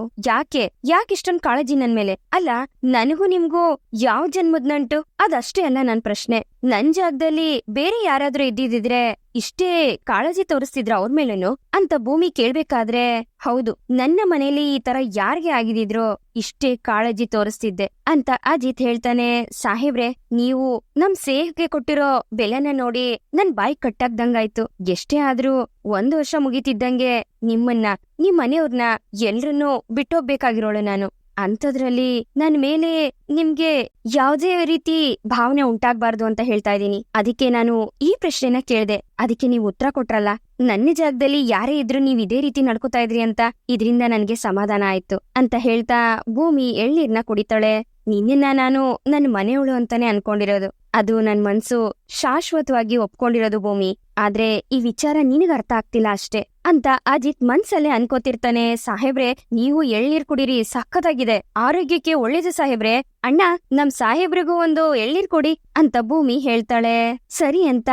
ಯಾಕಿಷ್ಟೊಂದ್ ಕಾಳಜಿ ನನ್ ಮೇಲೆ? ಅಲ್ಲ, ನನಗೂ ನಿಮ್ಗೂ ಯಾವ ಜನ್ಮದ್ ನಂಟು? ಅದಷ್ಟೇ ಅಲ್ಲ ನನ್ ಪ್ರಶ್ನೆ. ನನ್ ಜಾಗದಲ್ಲಿ ಬೇರೆ ಯಾರಾದ್ರೂ ಇದ್ದಿದ್ರೆ ಇಷ್ಟೇ ಕಾಳಜಿ ತೋರಿಸ್ತಿದ್ರ ಅವ್ರ ಮೇಲೇನು ಅಂತ ಭೂಮಿ ಕೇಳ್ಬೇಕಾದ್ರೆ, ಹೌದು, ನನ್ನ ಮನೇಲಿ ಈ ತರ ಯಾರಿಗೆ ಆಗಿದಿದ್ರೋ ಇಷ್ಟೇ ಕಾಳಜಿ ತೋರಿಸ್ತಿದ್ದೆ ಅಂತ ಅಜಿತ್ ಹೇಳ್ತಾನೆ. ಸಾಹೇಬ್ರೆ, ನೀವು ನಮ್ ಸೇಹ್ಗೆ ಕೊಟ್ಟಿರೋ ಬೆಲೆನ ನೋಡಿ ನನ್ ಬಾಯಿ ಕಟ್ಟಾಗ್ದಂಗಾಯ್ತು. ಎಷ್ಟೇ ಆದ್ರೂ 1 ವರ್ಷ ಮುಗಿತಿದ್ದಂಗೆ ನಿಮ್ಮನ್ನ, ನಿಮ್ ಮನೆಯವ್ರನ್ನ ಎಲ್ರನ್ನೂ ಬಿಟ್ಟೋಗ್ಬೇಕಾಗಿರೋಳು ನಾನು. ಅಂಥದ್ರಲ್ಲಿ ನನ್ ಮೇಲೆ ನಿಮ್ಗೆ ಯಾವ್ದೇ ರೀತಿ ಭಾವನೆ ಉಂಟಾಗ್ಬಾರ್ದು ಅಂತ ಹೇಳ್ತಾ ಇದೀನಿ. ಅದಕ್ಕೆ ನಾನು ಈ ಪ್ರಶ್ನೆನ ಕೇಳ್ದೆ, ಅದಕ್ಕೆ ನೀವು ಉತ್ತರ ಕೊಟ್ರಲ್ಲ. ನನ್ನ ಜಾಗದಲ್ಲಿ ಯಾರೇ ಇದ್ರು ನೀವ್ ಇದೇ ರೀತಿ ನಡ್ಕೋತಾ ಇದ್ರಿ ಅಂತ ಇದ್ರಿಂದ ನನ್ಗೆ ಸಮಾಧಾನ ಆಯ್ತು ಅಂತ ಹೇಳ್ತಾ ಭೂಮಿ ಎಳ್ನೀರ್ನ ಕುಡಿತಾಳೆ. ನಿನ್ನ ನಾನು ನನ್ ಮನೆಯವಳು ಅಂತಾನೆ ಅನ್ಕೊಂಡಿರೋದು, ಅದು ನನ್ ಮನ್ಸು ಶಾಶ್ವತವಾಗಿ ಒಪ್ಕೊಂಡಿರೋದು ಭೂಮಿ. ಆದ್ರೆ ಈ ವಿಚಾರ ನಿನಗ್ ಅರ್ಥ ಆಗ್ತಿಲ್ಲ ಅಷ್ಟೇ ಅಂತ ಅಜಿತ್ ಮನ್ಸಲ್ಲೇ ಅನ್ಕೋತಿರ್ತಾನೆ. ಸಾಹೇಬ್ರೆ, ನೀವು ಎಳ್ನೀರ್ ಕುಡೀರಿ, ಸಖತ್ತಾಗಿದೆ, ಆರೋಗ್ಯಕ್ಕೆ ಒಳ್ಳೇದು ಸಾಹೇಬ್ರೆ. ಅಣ್ಣ, ನಮ್ ಸಾಹೇಬ್ರಿಗೂ ಒಂದು ಎಳ್ನೀರ್ ಕೊಡಿ ಅಂತ ಭೂಮಿ ಹೇಳ್ತಾಳೆ. ಸರಿ ಅಂತ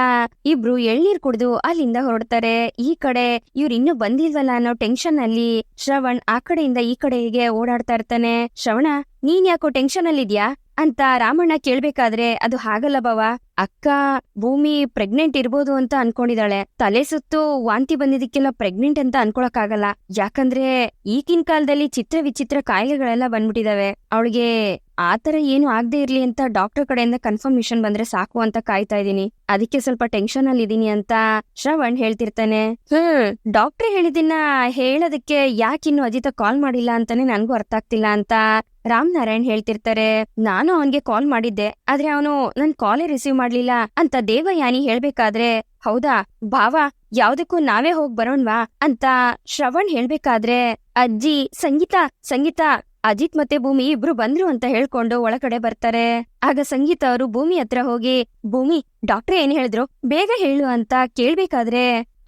ಇಬ್ರು ಎಳ್ನೀರ್ ಕುಡ್ದು ಅಲ್ಲಿಂದ ಹೊರಡ್ತಾರೆ. ಈ ಕಡೆ ಇವ್ರಿನ್ನೂ ಬಂದಿಲ್ವಲ್ಲ ಅನ್ನೋ ಟೆನ್ಷನ್ ಅಲ್ಲಿ ಶ್ರವಣ್ ಆ ಕಡೆಯಿಂದ ಈ ಕಡೆಗೆ ಓಡಾಡ್ತಾ ಇರ್ತಾನೆ. ಶ್ರವಣ, ನೀನ್ ಯಾಕೋ ಟೆನ್ಷನ್ ಅಲ್ಲಿದ್ಯಾ ಅಂತ ರಾಮಣ್ಣ ಕೇಳ್ಬೇಕಾದ್ರೆ, ಅದು ಹಾಗಲ್ಲ ಬಾವ, ಅಕ್ಕ ಭೂಮಿ ಪ್ರೆಗ್ನೆಂಟ್ ಇರ್ಬೋದು ಅಂತ ಅನ್ಕೊಂಡಿದಾಳೆ. ತಲೆ ಸುತ್ತು ವಾಂತಿ ಬಂದಿದ್ದಕ್ಕೆಲ್ಲ ಪ್ರೆಗ್ನೆಂಟ್ ಅಂತ ಅನ್ಕೊಳಕ್ಕಾಗಲ್ಲ. ಯಾಕಂದ್ರೆ ಈಗಿನ ಕಾಲದಲ್ಲಿ ಚಿತ್ರ ವಿಚಿತ್ರ ಕಾಯಿಲೆಗಳೆಲ್ಲ ಬಂದ್ಬಿಟ್ಟಿದಾವೆ. ಅವಳಿಗೆ ಆತರ ಏನು ಆಗದೆ ಇರ್ಲಿ ಅಂತ ಡಾಕ್ಟರ್ ಕಡೆಯಿಂದ ಕನ್ಫರ್ಮೇಶನ್ ಬಂದ್ರೆ ಸಾಕು ಅಂತ ಕಾಯ್ತಾ ಇದೀನಿ. ಅದಕ್ಕೆ ಸ್ವಲ್ಪ ಟೆನ್ಷನ್ ಅಲ್ಲಿ ಇದೀನಿ ಅಂತ ಶ್ರವಣ್ ಹೇಳ್ತಿರ್ತಾನೆ. ಡಾಕ್ಟರ್ ಹೇಳಿದಿನ ಹೇಳೋದಕ್ಕೆ ಯಾಕಿನ್ನು ಅಜಿತ ಕಾಲ್ ಮಾಡಿಲ್ಲ ಅಂತಾನೆ ನನ್ಗೂ ಅರ್ಥ ಆಗ್ತಿಲ್ಲ ಅಂತ ರಾಮನಾರಾಯಣ್ ಹೇಳ್ತಿರ್ತಾರೆ. ನಾನು ಅವನ್ಗೆ ಕಾಲ್ ಮಾಡಿದ್ದೆ, ಆದ್ರೆ ಅವನು ನನ್ ಕಾಲೇ ರಿಸೀವ್ ಮಾಡ್ಲಿಲ್ಲ ಅಂತ ದೇವಯಾನಿ ಹೇಳ್ಬೇಕಾದ್ರೆ, ಹೌದಾ ಭಾವ, ಯಾವ್ದಕ್ಕೂ ನಾವೇ ಹೋಗ್ ಬರೋಣ್ವಾ ಅಂತ ಶ್ರವಣ್ ಹೇಳ್ಬೇಕಾದ್ರೆ, ಅಜ್ಜಿ ಸಂಗೀತ ಅಜಿತ್ ಮತ್ತೆ ಭೂಮಿ ಇಬ್ರು ಬಂದ್ರು ಅಂತ ಹೇಳ್ಕೊಂಡು ಒಳಗಡೆ ಬರ್ತಾರೆ. ಆಗ ಸಂಗೀತ ಅವರು ಭೂಮಿ ಹತ್ರ ಹೋಗಿ, ಭೂಮಿ, ಡಾಕ್ಟ್ರ್ ಏನ್ ಹೇಳಿದ್ರು, ಬೇಗ ಹೇಳು ಅಂತ ಕೇಳ್ಬೇಕಾದ್ರೆ,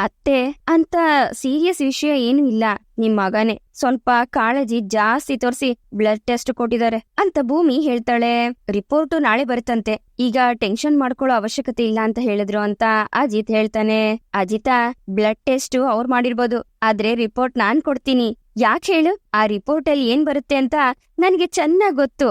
ಅತ್ತೆ ಅಂತ ಸೀರಿಯಸ್ ವಿಷಯ ಏನು ಇಲ್ಲ, ನಿಮ್ ಮಗನೇ ಸ್ವಲ್ಪ ಕಾಳಜಿ ಜಾಸ್ತಿ ತೋರಿಸಿ ಬ್ಲಡ್ ಟೆಸ್ಟ್ ಕೊಟ್ಟಿದ್ದಾರೆ ಅಂತ ಭೂಮಿ ಹೇಳ್ತಾಳೆ. ರಿಪೋರ್ಟು ನಾಳೆ ಬರುತ್ತಂತೆ, ಈಗ ಟೆನ್ಷನ್ ಮಾಡ್ಕೊಳ್ಳೋ ಅವಶ್ಯಕತೆ ಇಲ್ಲ ಅಂತ ಹೇಳಿದ್ರು ಅಂತ ಅಜಿತ್ ಹೇಳ್ತಾನೆ. ಅಜಿತಾ, ಬ್ಲಡ್ ಟೆಸ್ಟ್ ಅವ್ರು ಮಾಡಿರ್ಬೋದು, ಆದ್ರೆ ರಿಪೋರ್ಟ್ ನಾನ್ ಕೊಡ್ತೀನಿ. ಯಾಕೆ ಹೇಳು, ಆ ರಿಪೋರ್ಟ್ ಅಲ್ಲಿ ಏನ್ ಬರುತ್ತೆ ಅಂತ ನನ್ಗೆ ಚೆನ್ನಾಗ್ ಗೊತ್ತು.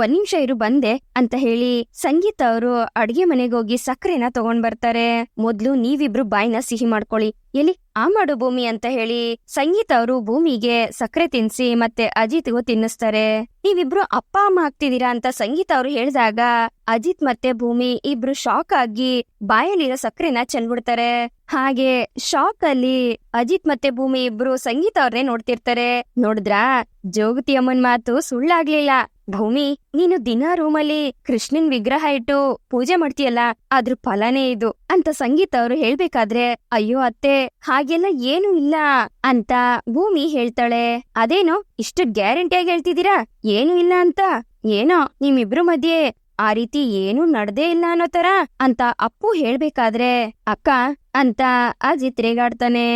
1 ನಿಮಿಷ ಇರು ಬಂದೆ ಅಂತ ಹೇಳಿ ಸಂಗೀತ ಅವರು ಅಡ್ಗೆ ಮನೆಗೋಗಿ ಸಕ್ಕರೆನ ತಗೊಂಡ್ ಬರ್ತಾರೆ. ಮೊದ್ಲು ನೀವಿಬ್ರು ಬಾಯ್ನ ಸಿಹಿ ಮಾಡ್ಕೊಳ್ಳಿ, ಎಲ್ಲಿ ಆ ಮಾಡು ಭೂಮಿ ಅಂತ ಹೇಳಿ ಸಂಗೀತ ಅವರು ಭೂಮಿಗೆ ಸಕ್ಕರೆ ತಿನ್ಸಿ ಮತ್ತೆ ಅಜಿತ್ಗೂ ತಿನ್ನಿಸ್ತಾರೆ. ನೀವಿಬ್ರು ಅಪ್ಪ ಅಮ್ಮ ಆಗ್ತಿದೀರಾ ಅಂತ ಸಂಗೀತ ಅವರು ಹೇಳಿದಾಗ ಅಜಿತ್ ಮತ್ತೆ ಭೂಮಿ ಇಬ್ರು ಶಾಕ್ ಆಗಿ ಬಾಯಲ್ಲಿರೋ ಸಕ್ಕರೆನ ಚೆಂದ್ಬಿಡ್ತಾರೆ. ಹಾಗೆ ಶಾಕ್ ಅಲ್ಲಿ ಅಜಿತ್ ಮತ್ತೆ ಭೂಮಿ ಇಬ್ರು ಸಂಗೀತ ಅವ್ರನ್ನೇ ನೋಡ್ತಿರ್ತಾರೆ. ನೋಡಿದ್ರಾ, ಜೋಗತಿ ಅಮ್ಮನ್ ಮಾತು ಸುಳ್ಳಾಗ್ಲಿಲ್ಲ. ಭೂಮಿ, ನೀನು ದಿನ ರೂಮಲ್ಲಿ ಕೃಷ್ಣನ್ ವಿಗ್ರಹ ಇಟ್ಟು ಪೂಜೆ ಮಾಡ್ತೀಯಲ್ಲ, ಅದ್ರ ಫಲನೇ ಇದು ಅಂತ ಸಂಗೀತ ಅವರು ಹೇಳ್ಬೇಕಾದ್ರೆ, ಅಯ್ಯೋ ಅತ್ತೆ, ಹಾಗೆಲ್ಲ ಏನು ಇಲ್ಲ ಅಂತ ಭೂಮಿ ಹೇಳ್ತಾಳೆ. ಅದೇನೋ ಇಷ್ಟು ಗ್ಯಾರಂಟಿಯಾಗಿ ಹೇಳ್ತಿದ್ದೀರಾ ಏನು ಇಲ್ಲ ಅಂತ? ಏನೋ ನಿಮ್ಮಿಬ್ರು ಮಧ್ಯೆ ಆ ರೀತಿ ಏನೂ ನಡ್ದೇ ಇಲ್ಲ ಅನ್ನೋ ತರ ಅಂತ ಅಪ್ಪು ಹೇಳ್ಬೇಕಾದ್ರೆ, ಅಕ್ಕ ಅಂತ ಅಜಿತ್ ರೇಗಾಡ್ತಾನೆ.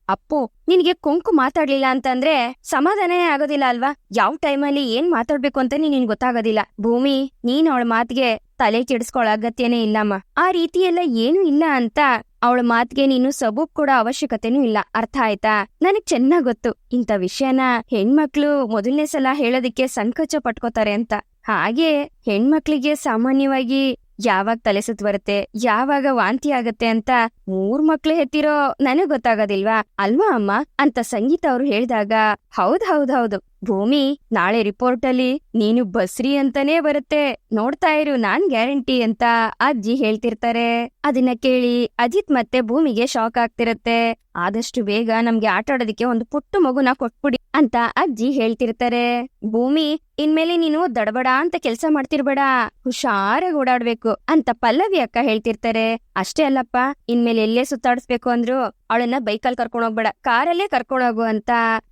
ಅಪ್ಪು, ನಿನಗೆ ಕೊಂಕು ಮಾತಾಡ್ಲಿಲ್ಲ ಅಂತಂದ್ರೆ ಸಮಾಧಾನನೇ ಆಗೋದಿಲ್ಲ ಅಲ್ವಾ? ಯಾವ ಟೈಮಲ್ಲಿ ಏನ್ ಮಾತಾಡ್ಬೇಕು ಅಂತ ನಿನ್ ಗೊತ್ತಾಗೋದಿಲ್ಲ. ಭೂಮಿ, ನೀನ್ ಅವಳ ಮಾತಿಗೆ ತಲೆ ಕೆಡಿಸ್ಕೊಳ್ಳೋ ಅಗತ್ಯನೇ ಇಲ್ಲಮ್ಮ. ಆ ರೀತಿ ಎಲ್ಲ ಏನು ಇಲ್ಲ ಅಂತ ಅವಳ ಮಾತಿಗೆ ನೀನು ಸಬೂಬ್ ಕೊಡೋ ಅವಶ್ಯಕತೆನೂ ಇಲ್ಲ. ಅರ್ಥ ಆಯ್ತಾ? ನನಗ್ ಚೆನ್ನಾಗ್ ಗೊತ್ತು ಇಂಥ ವಿಷಯನ ಹೆಣ್ಮಕ್ಳು ಮೊದಲನೇ ಸಲ ಹೇಳೋದಿಕ್ಕೆ ಸಂಕೋಚ ಪಟ್ಕೋತಾರೆ ಅಂತ. ಹಾಗೆ ಹೆಣ್ಮಕ್ಳಿಗೆ ಸಾಮಾನ್ಯವಾಗಿ ಯಾವಾಗ ತಲೆ ಸುತ್ತು ಬರುತ್ತೆ, ಯಾವಾಗ ವಾಂತಿ ಆಗತ್ತೆ ಅಂತ 3 ಮಕ್ಳು ಹೆತ್ತಿರೋ ನನಗ್ ಗೊತ್ತಾಗೋದಿಲ್ವಾ ಅಲ್ವಾ ಅಮ್ಮ ಅಂತ ಸಂಗೀತ ಅವ್ರು ಹೇಳಿದಾಗ, ಹೌದು ಭೂಮಿ, ನಾಳೆ ರಿಪೋರ್ಟ್ ಅಲ್ಲಿ ನೀನು ಬಸ್ರಿ ಅಂತಾನೇ ಬರುತ್ತೆ, ನೋಡ್ತಾ ಇರು, ನಾನ್ ಗ್ಯಾರಂಟಿ ಅಂತ ಅಜ್ಜಿ ಹೇಳ್ತಿರ್ತಾರೆ. ಅದನ್ನ ಕೇಳಿ ಅಜಿತ್ ಮತ್ತೆ ಭೂಮಿಗೆ ಶಾಕ್ ಆಗ್ತಿರತ್ತೆ. ಆದಷ್ಟು ಬೇಗ ನಮ್ಗೆ ಆಟ ಆಡೋದಿಕ್ಕೆ ಒಂದು ಪುಟ್ಟ ಮಗುನ ಕೊಟ್ಬಿಡಿ ಅಂತ ಅಜ್ಜಿ ಹೇಳ್ತಿರ್ತಾರೆ. ಭೂಮಿ, ಇನ್ಮೇಲೆ ನೀನು ದಡಬಡ ಅಂತ ಕೆಲ್ಸ ಮಾಡ್ತಿರ್ಬೇಡ, ಹುಷಾರಾಗಿ ಓಡಾಡ್ಬೇಕು ಅಂತ ಪಲ್ಲವಿ ಅಕ್ಕ ಹೇಳ್ತಿರ್ತಾರೆ. ಅಷ್ಟೇ ಅಲ್ಲಪ್ಪ, ಇನ್ಮೇಲೆ ಎಲ್ಲೇ ಸುತ್ತಾಡಿಸ್ಬೇಕು ಅಂದ್ರು ಅವಳನ್ನ ಬೈಕಲ್ಲಿ ಕರ್ಕೊಂಡೋಗ್ಬೇಡ, ಕಾರಲ್ಲೇ ಕರ್ಕೊಂಡೋಗು ಅಂತ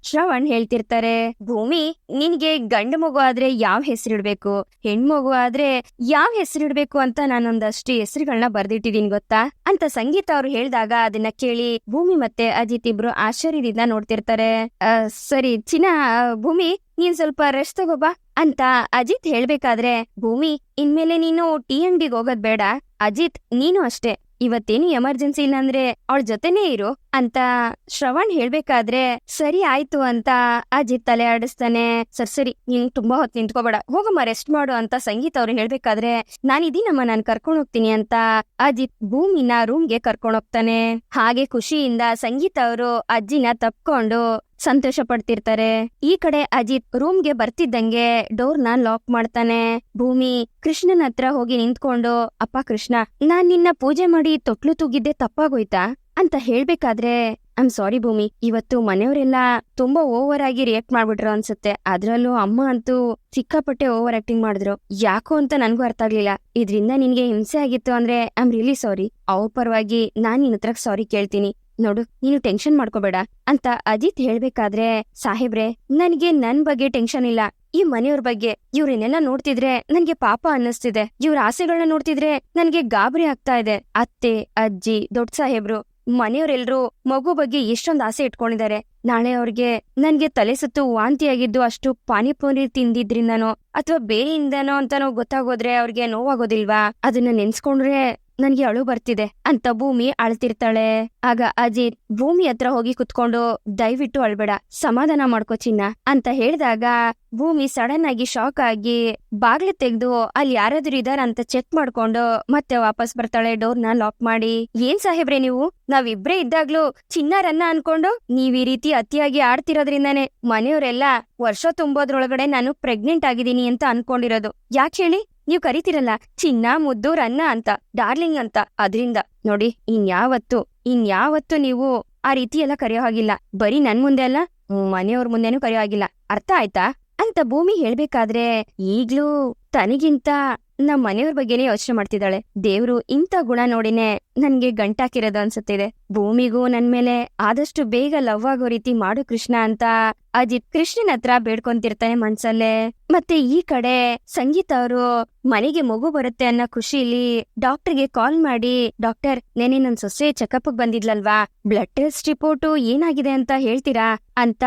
ಶ್ರವಣ್ ಹೇಳ್ತಿರ್ತಾರೆ. ಭೂಮಿ, ನಿನ್ಗೆ ಗಂಡು ಮಗು ಆದ್ರೆ ಯಾವ್ ಹೆಸರಿಡ್ಬೇಕು, ಹೆಣ್ಮಗು ಆದ್ರೆ ಯಾವ್ ಹೆಸರಿಡ್ಬೇಕು ಅಂತ ನಾನೊಂದಷ್ಟು ಹೆಸರುಗಳನ್ನ ಬರ್ದಿಟ್ಟಿದೀನಿ ಗೊತ್ತಾ ಅಂತ ಸಂಗೀತ ಅವ್ರು ಹೇಳ್ದಾಗ ಅದನ್ನ ಕೇಳಿ ಭೂಮಿ ಮತ್ತೆ ಅಜಿತ್ ಇಬ್ರು ಆಶ್ಚರ್ಯದಿಂದ ನೋಡ್ತಿರ್ತಾರೆ. ಸರಿ ಚಿನ್ನ, ಭೂಮಿ ನೀನ್ ಸ್ವಲ್ಪ ರೆಸ್ಟ್ ತಗೋಬಾ ಅಂತ ಅಜಿತ್ ಹೇಳ್ಬೇಕಾದ್ರೆ, ಭೂಮಿ ಇನ್ಮೇಲೆ ನೀನು ಟೀ ಅಂಗಡಿಗೆ ಹೋಗೋದ್ ಬೇಡ, ಅಜಿತ್ ನೀನು ಅಷ್ಟೇ, ಇವತ್ತೇನು ಎಮರ್ಜೆನ್ಸಿ ಇಲ್ಲ ಅಂದ್ರೆ ಅವಳ ಜೊತೆನೇ ಇರು ಅಂತ ಶ್ರವಣ್ ಹೇಳ್ಬೇಕಾದ್ರೆ, ಸರಿ ಆಯ್ತು ಅಂತ ಅಜಿತ್ ತಲೆ ಆಡಿಸ್ತಾನೆ. ಸರಿ ನೀನ್ ತುಂಬಾ ಹೊತ್ತು ನಿಂತ್ಕೋಬೇಡ, ಹೋಗಮ್ಮ ರೆಸ್ಟ್ ಮಾಡು ಅಂತ ಸಂಗೀತ ಅವ್ರು ಹೇಳ್ಬೇಕಾದ್ರೆ, ನಾನಿದೀನಮ್ಮ, ನಾನ್ ಕರ್ಕೊಂಡ್ ಹೋಗ್ತೀನಿ ಅಂತ ಅಜಿತ್ ಭೂಮಿನ ರೂಮ್ಗೆ ಕರ್ಕೊಂಡ್ ಹೋಗ್ತಾನೆ. ಹಾಗೆ ಖುಷಿಯಿಂದ ಸಂಗೀತ ಅವರು ಅಜ್ಜಿನ ತಪ್ಕೊಂಡು ಸಂತೋಷ ಪಡ್ತಿರ್ತಾರೆ. ಈ ಕಡೆ ಅಜಿತ್ ರೂಮ್ಗೆ ಬರ್ತಿದ್ದಂಗೆ ಡೋರ್ನ ಲಾಕ್ ಮಾಡ್ತಾನೆ. ಭೂಮಿ ಕೃಷ್ಣನ್ ಹತ್ರ ಹೋಗಿ ನಿಂತ್ಕೊಂಡು, ಅಪ್ಪ ಕೃಷ್ಣ, ನಾನ್ ನಿನ್ನ ಪೂಜೆ ಮಾಡಿ ತೊಟ್ಲು ತೂಗಿದ್ದೆ ತಪ್ಪಾಗೋಯ್ತಾ ಅಂತ ಹೇಳ್ಬೇಕಾದ್ರೆ, ಐಮ್ ಸಾರಿ ಭೂಮಿ, ಇವತ್ತು ಮನೆಯವರೆಲ್ಲ ತುಂಬಾ ಓವರ್ ಆಗಿ ರಿಯಾಕ್ಟ್ ಮಾಡ್ಬಿಟ್ರು ಅನ್ಸುತ್ತೆ. ಅದ್ರಲ್ಲೂ ಅಮ್ಮ ಅಂತೂ ಸಿಕ್ಕಾಪಟ್ಟೆ ಓವರ್ ಆಕ್ಟಿಂಗ್ ಮಾಡಿದ್ರು, ಯಾಕೋ ಅಂತ ನನ್ಗೂ ಅರ್ಥ ಆಗ್ಲಿಲ್ಲ. ಇದ್ರಿಂದ ನಿನ್ಗೆ ಹಿಂಸೆ ಆಗಿತ್ತು ಅಂದ್ರೆ ಐಮ್ ರಿಯಲಿ ಸಾರಿ. ಅವ್ರ ಪರವಾಗಿ ನಾನ್ ನಿನ್ ಹತ್ರ ಸಾರಿ ಕೇಳ್ತೀನಿ. ನೋಡು, ನೀನು ಟೆನ್ಷನ್ ಮಾಡ್ಕೋಬೇಡ ಅಂತ ಅಜಿತ್ ಹೇಳ್ಬೇಕಾದ್ರೆ, ಸಾಹೇಬ್ರೆ ನನ್ಗೆ ನನ್ ಬಗ್ಗೆ ಟೆನ್ಷನ್ ಇಲ್ಲ, ಈ ಮನೆಯವ್ರ ಬಗ್ಗೆ. ಇವ್ರನ್ನೆಲ್ಲ ನೋಡ್ತಿದ್ರೆ ನನ್ಗೆ ಪಾಪ ಅನ್ನಿಸ್ತಿದೆ, ಇವ್ರ ಆಸೆಗಳನ್ನ ನೋಡ್ತಿದ್ರೆ ನನ್ಗೆ ಗಾಬರಿ ಆಗ್ತಾ ಇದೆ. ಅತ್ತೆ, ಅಜ್ಜಿ, ದೊಡ್ಡ ಸಾಹೇಬ್ರು, ಮನೆಯವರೆಲ್ರು ಮಗು ಬಗ್ಗೆ ಎಷ್ಟೊಂದ್ ಆಸೆ ಇಟ್ಕೊಂಡಿದ್ದಾರೆ. ನಾಳೆ ಅವ್ರಿಗೆ ನನ್ಗೆ ತಲೆ ಸುತ್ತು ವಾಂತಿ ಆಗಿದ್ದು ಅಷ್ಟು ಪಾನಿಪುರಿ ತಿಂದಿದ್ರಿಂದನೋ ಅಥವಾ ಬೇರೆಯಿಂದನೋ ಅಂತಾನೋ ಗೊತ್ತಾಗೋದ್ರೆ ಅವ್ರಿಗೆ ನೋವಾಗೋದಿಲ್ವಾ? ಅದನ್ನ ನೆನ್ಸ್ಕೊಂಡ್ರೆ ನನ್ಗೆ ಅಳು ಬರ್ತಿದೆ ಅಂತ ಭೂಮಿ ಅಳ್ತಿರ್ತಾಳೆ. ಆಗ ಅಜಿತ್ ಭೂಮಿ ಹತ್ರ ಹೋಗಿ ಕುತ್ಕೊಂಡು, ದಯವಿಟ್ಟು ಅಳ್ಬೇಡ, ಸಮಾಧಾನ ಮಾಡ್ಕೋ ಚಿನ್ನ ಅಂತ ಹೇಳಿದಾಗ ಭೂಮಿ ಸಡನ್ ಆಗಿ ಶಾಕ್ ಆಗಿ ಬಾಗ್ಲು ತೆಗ್ದು ಅಲ್ಲಿ ಯಾರಾದ್ರೂ ಇದಾರ ಅಂತ ಚೆಕ್ ಮಾಡ್ಕೊಂಡು ಮತ್ತೆ ವಾಪಸ್ ಬರ್ತಾಳೆ, ಡೋರ್ನ ಲಾಕ್ ಮಾಡಿ. ಏನ್ ಸಾಹೇಬ್ರೆ ನೀವು, ನಾವಿಬ್ರೇ ಇದ್ದಾಗ್ಲೂ ಚಿನ್ನಾರನ್ನ ಅನ್ಕೊಂಡು ನೀವ್ ಈ ರೀತಿ ಅತಿಯಾಗಿ ಆಡ್ತಿರೋದ್ರಿಂದಾನೆ ಮನೆಯವರೆಲ್ಲ ವರ್ಷ ತುಂಬೋದ್ರೊಳಗಡೆ ನಾನು ಪ್ರೆಗ್ನೆಂಟ್ ಆಗಿದ್ದೀನಿ ಅಂತ ಅನ್ಕೊಂಡಿರೋದು. ಯಾಕೆ ಹೇಳಿ? ನೀವ್ ಕರಿತಿರಲ್ಲ ಚಿನ್ನ, ಮುದ್ದು, ರನ್ನ ಅಂತ, ಡಾರ್ಲಿಂಗ್ ಅಂತ, ಅದ್ರಿಂದ. ನೋಡಿ, ಇನ್ಯಾವತ್ತು ನೀವು ಆ ರೀತಿ ಎಲ್ಲ ಕರೆಯೋ ಹಾಗಿಲ್ಲ. ಬರೀ ನನ್ ಮುಂದೆ ಅಲ್ಲ, ಮನೆಯವ್ರ ಮುಂದೆನೂ ಕರೆಯೋ ಹಾಗಿಲ್ಲ. ಅರ್ಥ ಆಯ್ತಾ ಅಂತ ಭೂಮಿ ಹೇಳ್ಬೇಕಾದ್ರೆ, ಈಗ್ಲೂ ತನಗಿಂತ ನಮ್ ಮನೆಯವ್ರ ಬಗ್ಗೆನೇ ಯೋಚನೆ ಮಾಡ್ತಿದ್ದಾಳೆ. ದೇವ್ರು ಇಂಥ ಗುಣ ನೋಡಿನೇ ನನ್ಗೆ ಗಂಟಾಕಿರೋದು ಅನ್ಸುತ್ತಿದೆ. ಭೂಮಿಗೂ ನನ್ ಮೇಲೆ ಆದಷ್ಟು ಬೇಗ ಲವ್ ಆಗೋ ರೀತಿ ಮಾಡು ಕೃಷ್ಣ ಅಂತ ಅಜಿತ್ ಕೃಷ್ಣನ್ ಹತ್ರ ಬೇಡ್ಕೊಂತಿರ್ತಾನೆ ಮನ್ಸಲ್ಲೇ. ಮತ್ತೆ ಈ ಕಡೆ ಸಂಗೀತ ಅವರು ಮನೆಗೆ ಮಗು ಬರುತ್ತೆ ಅನ್ನೋ ಖುಷಿಲಿ ಡಾಕ್ಟರ್ಗೆ ಕಾಲ್ ಮಾಡಿ, ಡಾಕ್ಟರ್ ನೆನೆ ನನ್ ಸೊಸೆ ಚೆಕಪ್ ಬಂದಿದ್ಲಲ್ವಾ, ಬ್ಲಡ್ ಟೆಸ್ಟ್ ರಿಪೋರ್ಟ್ ಏನಾಗಿದೆ ಅಂತ ಹೇಳ್ತೀರಾ ಅಂತ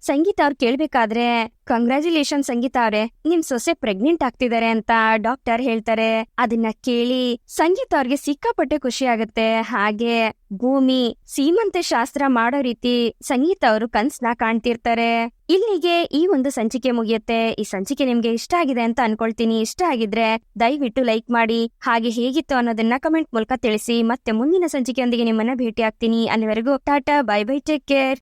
ಸಂಗೀತ ಅವ್ರು ಕೇಳ್ಬೇಕಾದ್ರೆ, ಕಂಗ್ರಾಚುಲೇಷನ್ ಸಂಗೀತ ಅವ್ರೆ, ನಿಮ್ ಸೊಸೆ ಪ್ರೆಗ್ನೆಂಟ್ ಆಗ್ತಿದ್ದಾರೆ ಅಂತ ಡಾಕ್ಟರ್ ಹೇಳ್ತಾರೆ. ಅದನ್ನ ಕೇಳಿ ಸಂಗೀತ ಅವ್ರಿಗೆ ಸಿಕ್ಕಾಪಟ್ಟೆ ಖುಷಿ ಆಗುತ್ತೆ. ಹಾಗೆ ಭೂಮಿ ಸೀಮಂತೆ ಶಾಸ್ತ್ರ ಮಾಡೋ ರೀತಿ ಸಂಗೀತ ಅವರು ಕನ್ಸ್ನ ಕಾಣ್ತಿರ್ತಾರೆ. ಇಲ್ಲಿಗೆ ಈ ಒಂದು ಸಂಚಿಕೆ ಮುಗಿಯುತ್ತೆ. ಈ ಸಂಚಿಕೆ ನಿಮ್ಗೆ ಇಷ್ಟ ಆಗಿದೆ ಅಂತ ಅನ್ಕೊಳ್ತೀನಿ. ಇಷ್ಟ ಆಗಿದ್ರೆ ದಯವಿಟ್ಟು ಲೈಕ್ ಮಾಡಿ, ಹಾಗೆ ಹೇಗಿತ್ತು ಅನ್ನೋದನ್ನ ಕಮೆಂಟ್ ಮೂಲಕ ತಿಳಿಸಿ. ಮತ್ತೆ ಮುಂದಿನ ಸಂಚಿಕೆಯೊಂದಿಗೆ ನಿಮ್ಮನ್ನ ಭೇಟಿ ಆಗ್ತೀನಿ. ಅಲ್ಲಿವರೆಗೂ Tata, bye bye, take care.